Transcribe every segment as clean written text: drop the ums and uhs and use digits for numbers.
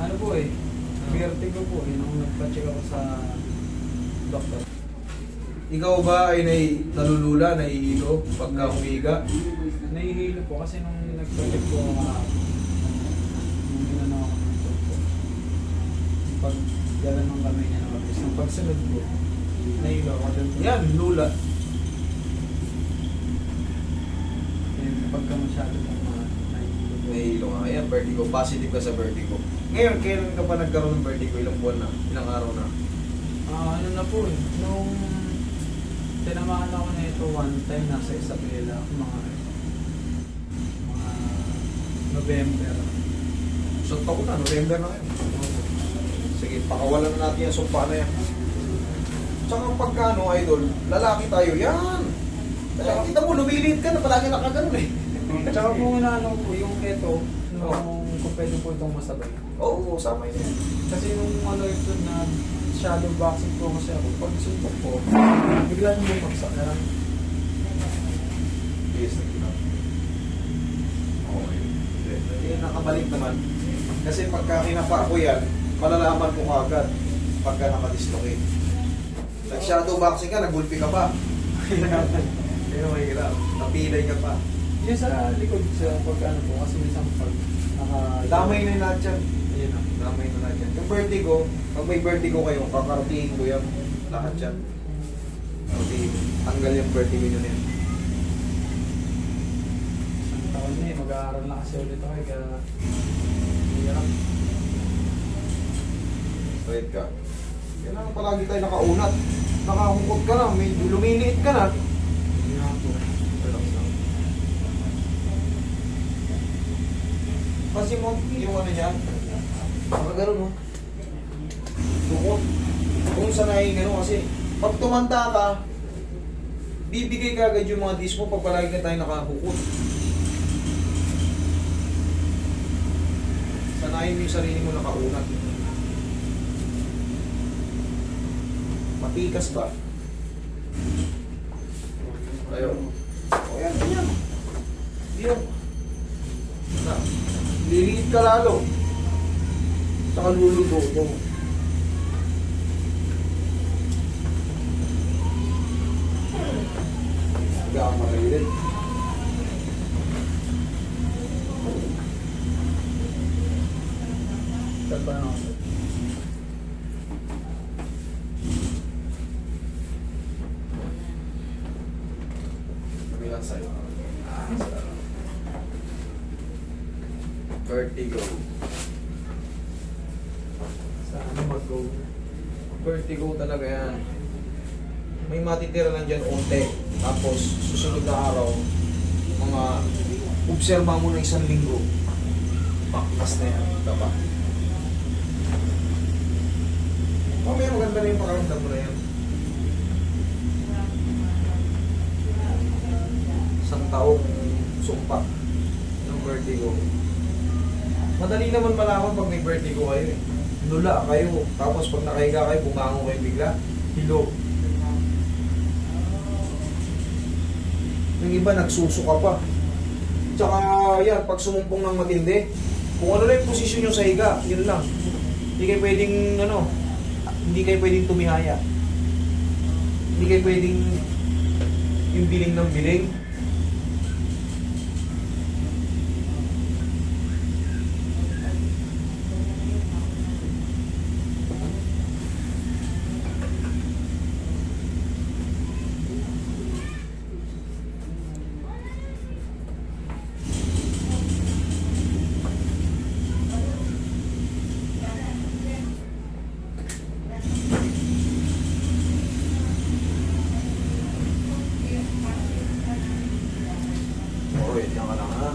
Ano po eh, vertigo po eh, nung nagpa-check ako sa doktor. Ikaw ba ay nalulula, nahihilo pagka humiga? Nahihilo po kasi nung nagpa-check po ako nung ginano ako ng doktor. Pag gano'n ng kamay niya naman, yung pagsunod po, nahihilo ako doon. Yan, lula. Pagka masyado po nahihilo po. Nahihilo nga. Ayan, vertigo. Positive ka sa vertigo. Ngayon, kailan ka pa nagkaroon ng vertigo? Ilang buwan na? Ilang araw na? Ano na po eh, nung tinamaan ako na ito one time, nasa Isabela, mga November. So, taon na. November na ngayon. Sige, pakawalan na natin yung sumpa na yan. Tsaka pagka idol, lalaki tayo. Yan! Kaya kita mo, lumiliit ka na. Palagi nakaganon eh. Tsaka po inaano ko yung ito, kung pwede po itong masabay. Oo, sama yun. Kasi nung ito na shadow boxing po kasi ako, pag suntok po, bigla nang bumagsak na lang. Yes, okay. Eh, nakabalik naman. Kasi pagka kinapa ko yan, malalaman ko agad pagka nakadislocate. Nag-shadow boxing ka, nagulpi ka pa. Kaya mahirap. Napilay ka pa. Yung sa likod sa pagkano po, kasi minsan pag Damay na yung lahat yan. ayun na. Damay na lahat yan. Yung vertigo, pag may vertigo kayo, kakartihin ko yan. Lahat yan. Kartihin. Tanggal yung vertigo nyo na yan. Isang taon na eh, mag-aaral na kasi ulit ako eh, kaya hirap. Straight ka. Kailangan palagi tayo nakaunat. Nakahungkot ka na, may lumiliit ka na. Hindi na po. Relax lang. Kasi mo, yung ano niya, baka gano'n no? Tukot. Kung sanay gano'n kasi, pag tumanda ka, bibigay ka agad yung mga disc mo pag palagi na tayo nakahukot. Sanayin mo yung sarili mo nakaunat. Matikas ba? Tayo. O yan, ganyan. Diyan. Na. Liliit ka lalo. Saka luluto mo. Hindi ka makailin. Saan pa na ako? Bilang sa'yo. Vertigo. Sa ano mag-go? Vertigo talaga yan. May matitira lang dyan unti. Tapos susunod na araw, mga obserba mo na 1 linggo. Baklas na yan. Diba? Mamaya maganda na yung pakaramdam mo na yan. Isang taong sumpa ng vertigo. Madali naman malaman pag may vertigo kayo eh. Nula kayo. Tapos pag nakahiga kayo, bumangon kayo bigla. Hilo. Yung iba nagsusuka pa. Tsaka yan, pag sumumpong ng matindi, kung ano na yung posisyon nyo sa higa, yun lang. Hindi kayo pwedeng, hindi kayo pwedeng tumihaya. Hindi kayo pwedeng yung biling ng biling. Wait lang ka lang ha.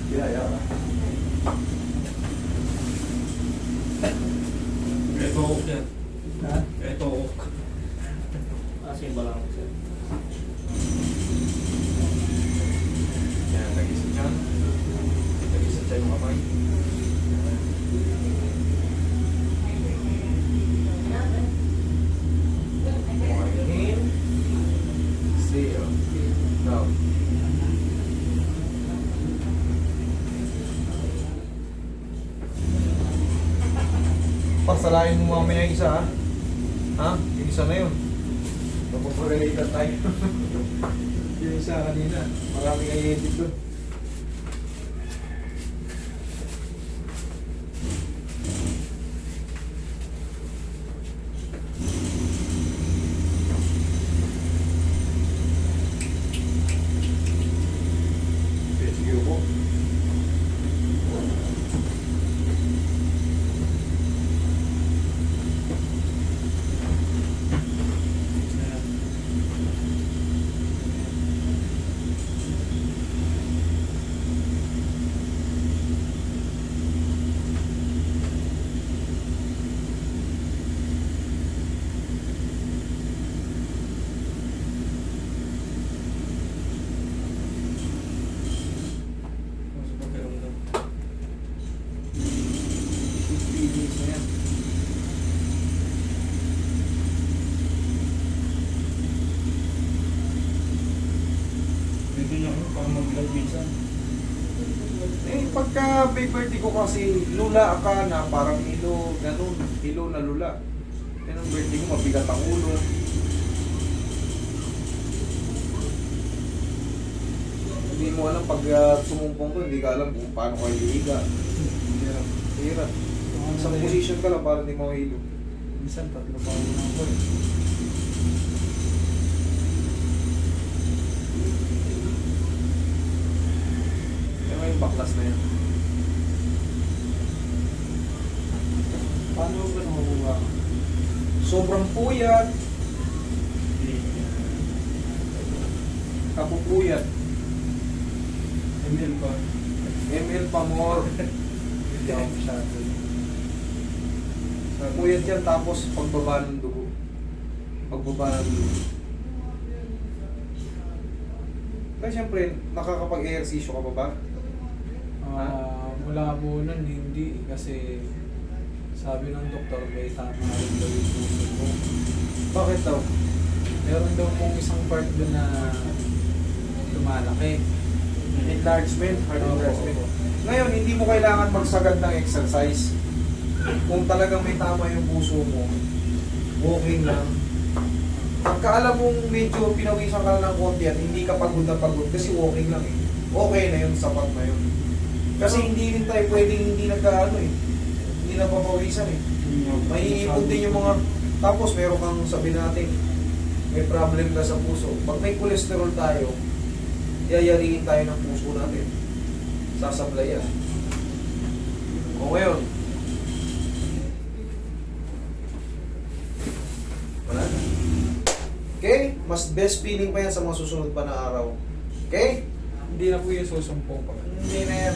Yeah. Ito ok yan. Ha? Ito ok. Kasi balang ko siya. Yan, nag-isip dyan. Nag-isip dyan yung kamay. Parsalain mo mamaya yung isa, ha? Ha? Yung isa na yun. Napapag-relate tayo. Yung isa kanina. Marami kayo edit doon. Okay, sige po. Mas pakiramdam. 50 minutes na yan. Pwede niya ako para mag-vlog minsan. Eh, pagka may birthday ko kasi lula ka na parang hilo, ganun, hilo na lula. Yan ang birthday ko, mabigat ang ulo. Hindi mo alam pag sumumpong ko, hindi ka alam kung paano kayo hihiga. Hirap. Hirap. Ano Sa na yun? position ka lang para hindi mo hilo. Minsan 3 pa ako na ako eh. Kaya may baklas na yan. Paano ba nakukuha? Sobrang puyat, kapupuyat, Emil pa. ML pa more. Hindi ako masyado. Puyat yan tapos pagbaba ng dugo. Pagbaba ng dugo. Kaya siyempre, nakakapag-ehersisyo ka pa ba? Mula po nun, hindi. Kasi sabi ng doktor, may tama rin daw yung puso ko. Bakit daw? Meron daw pong isang part doon na lumalaki. Enlargement, heart Opo, enlargement. opo. Ngayon, hindi mo kailangan magsagad ng exercise. Kung talagang may tama yung puso mo, walking lang. Pagka alam mong medyo pinawisan ka lang ng konti at hindi ka pagod na pagod kasi walking lang eh. Okay na yun, sapat na yun. Kasi hindi rin tayo pwedeng hindi nagkaano eh. Hindi napapawisan eh. Maiipon din yung mga... Tapos meron kang sabi natin, may problem ka sa puso. Pag may cholesterol tayo, yayariin tayo ng puso natin. Sasablay yan. O ngayon, wala na. Okay? Mas best feeling pa yan sa mga susunod pa na araw. Okay? Hindi na po yung susumpong pa. Hindi na yan.